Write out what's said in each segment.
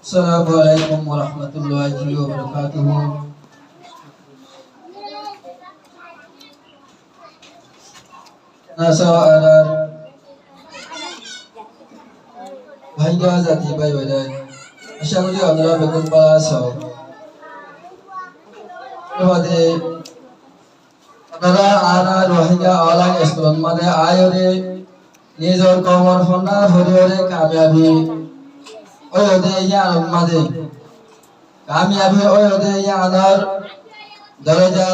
Assalamualaikum warahmatullahi wabarakatuh. Nasa alar ভাইয়া জাতি ভাই ভাই আশা করি আপনারা বেগুন পাস আমাদের আপনারা আনা রোহিঙ্গা আলাং স্কুল মানে আয়রে নিজর কমর ফন্না হরিহরে কামিয়াবি ওয়দে ইয়া মাদে কামিয়াবি ওয়দে ইয়া আনার দরজা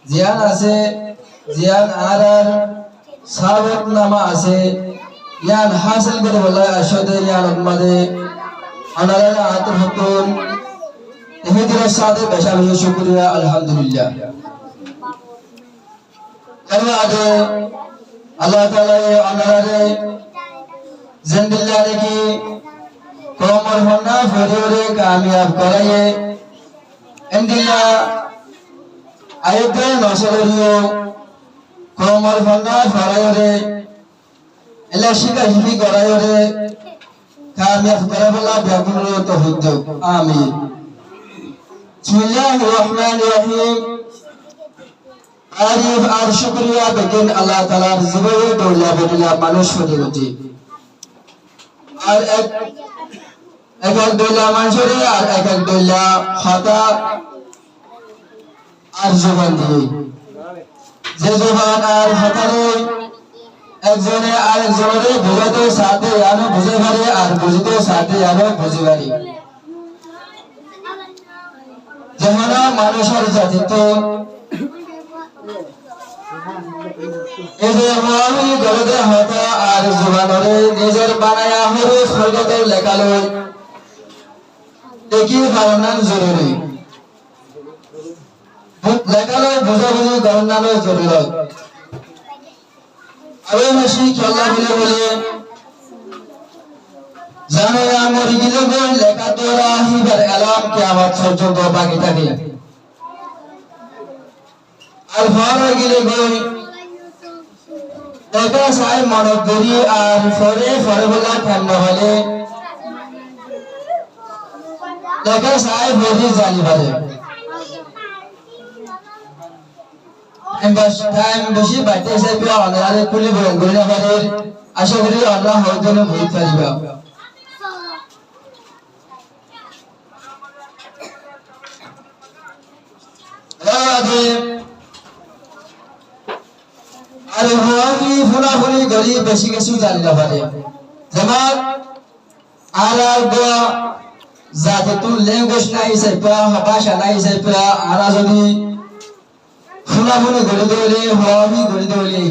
জিয়ান আছে জিয়ান আরার সাবক নামা আছে ইয়ান হাসিল করে বলা আশাদে ইয়ান মাদে আনারা আতর হতুন এহিদির সাথে বেশা বেশি শুকরিয়া আলহামদুলিল্লাহ আল্লাহ আল্লাহ তাআলা আনারে জিন্দিল্লাহ কি কোমর হন্না ফরিওরে কামিয়াব করায়ে ইন্দিল্লাহ আইতে নসরিও কোমর হন্না ফরাইরে এলা শিকা হিবি করাইরে কামিয়াব করাবলা বেগুন তৌফিক দাও আমিন বিসমিল্লাহির রহমানির রহিম আরিফ আর শুকরিয়া বেগিন আল্লাহ তাআলার জীবনে দৌলা বলিলা মানুষ হতে হতে আর এক দৌলা মানুষের আর এক দৌলা খাতা আর জবান দিয়ে যে জবান আর খাতারে একজনে আর একজনের বুঝাতে সাথে আনো বুঝে পারে আর বুঝিতে সাথে আনো বুঝে পারে যেমন মানুষের জাতি তো এই যে আমি গলদে হতা আর জবানরে নিজের বানায়া হরে স্বর্গতে লেখালো দেখি বানান জরুরি লেখালো বুঝাবুঝি গণনানো জরুরি আরে মাসি খেলা বলে জানো আমার গিলে লেখা তোরা হিবার এলাম কিয়ামত পর্যন্ত বাকি থাকে আর ভালো গিলে গই দেখা সাই মানব গরি আর ফরে ফরে বলা ঠান্ডা হলে দেখা সাই ভরি জানি বলে টাইম বেশি বাইতে এসে পিয়া অনারে কুলি বলে গরি হলে আশা করি আল্লাহ হয়তো ভুল পারিবা আরে হওয়ানি ফুলাফুলি গরি বেশি কিছু জানি না পারে যেমন আর যাতে তুই ল্যাঙ্গুয়েজ নাই সাইপা ভাষা নাই সাইপা আর যদি ফুলাফুলি গরি দলে হওয়ানি গরি দলে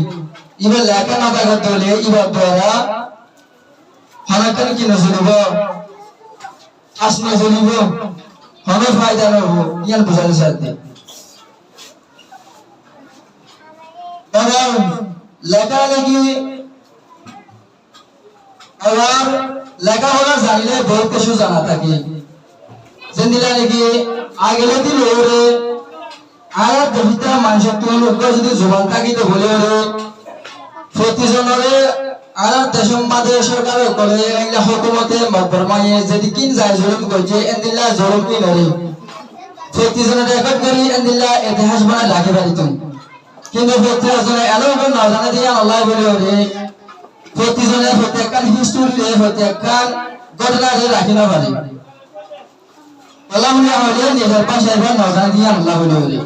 ইবা লেখা না থাকা দলে ইবা দ্বারা হানাকান কি নজরিব আসনা জরিব হনে ফায়দা নব ইয়ান বুঝালে সাথে লেখালেখি আবার লেখাপড়া জানলে বহুত কিছু জানা থাকে যেদিলা নাকি আগেলে দিল ওরে আর দেবিতা মানুষের তুলনা যদি জবান থাকিতে বলে ওরে প্রতিজনরে আর দেশম মাদে সরকার করে এগুলা হুকুমতে বর্মায়ে যদি কিন যায় জুলুম করছে এদিলা জুলুম কি করে প্রতিজনের রেকর্ড করি এদিলা ইতিহাস বানায় লাগে পারিতুম কিন্তু প্রত্যেকজনে এলো না জানা দিয়ে আল্লাহ বলে ওরে প্রতিজনের প্রত্যেকখান হিস্টোরি প্রত্যেকখান ঘটনা রাখি না পারে আল্লাহ বলে হলে নিজের পাশে এবার না জানা দিয়ে আল্লাহ বলে ওরে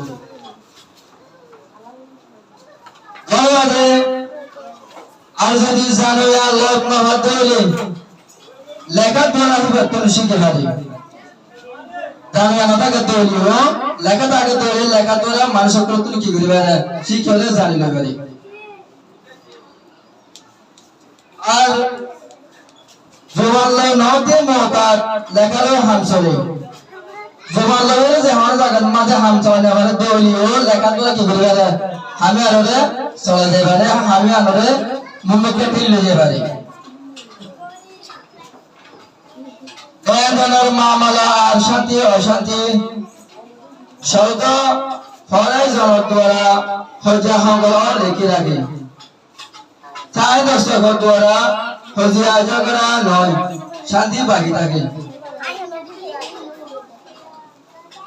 আর যদি জানো আল্লাহ না হলে লেখা পড়া হবে তো শিখে পারে জানা না থাকে তৈরিও লেখা থাকে তৈরি লেখা তোরা মানুষের তুমি কি করিবে শিখলে জানি না পারি আর জবানলাই নতে মহতাত লেখালো হামসলে জবানলাই যে আমার জায়গার মাঝে হামসলে মানে দৌলিও লেখা তোরা কি করিবে আমি আরে চলে যাই পারে আমি আরে মুম্বাইকে ফিরে যেতে পারি দয়াদানের মামলা আর শান্তি অশান্তি শব্দ ফরাই জনক দ্বারা হজা হঙ্গল লেখি রাখে চাই দর্শক দ্বারা হজিয়া ঝগড়া নয় শান্তি বাকি থাকে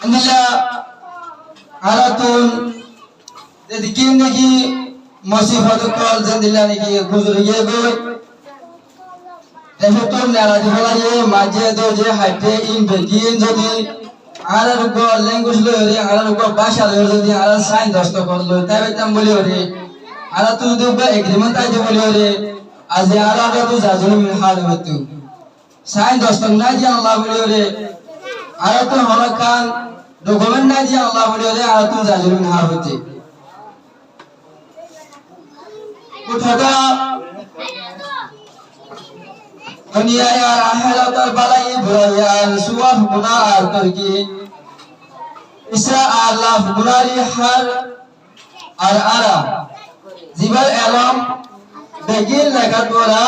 andila aratun dedikin niki musibah kal jandila niki guzuriye goy defetur nara dibalaye maje doje haite in begin jodi arar go language lo re arar go bhasha lo jodi arar sign dosto korlo tabe tam boli ore ara tu duba agreement aje boli ore aje ara tu jazul min hal hotu sign dosto na ji Allah boli ore ara tu holakan document na ji Allah boli ore ara tu jazul min hal hote uthada दुनिया यार आहलत और बलाई बुरायान सुवाफ गुनाह करके इसरा आलाफ गुनारी हर आरा जीवन alum begin लगत वाला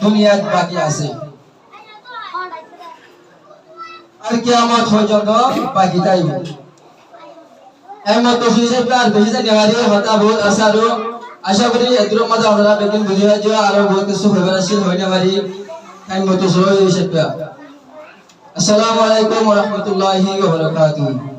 दुनिया बाकी आसे और कियामत हो जाएगा बाकी टाइम एमत तो सुइसे प्यार बेहिसा निवारी होता बहुत आसारो आशा करी एद्रो मजा होना बेगिन बुझिया जो आरो बहुत सुख बेरासिल होने वाली Kami moto solo Assalamualaikum warahmatullahi wabarakatuh.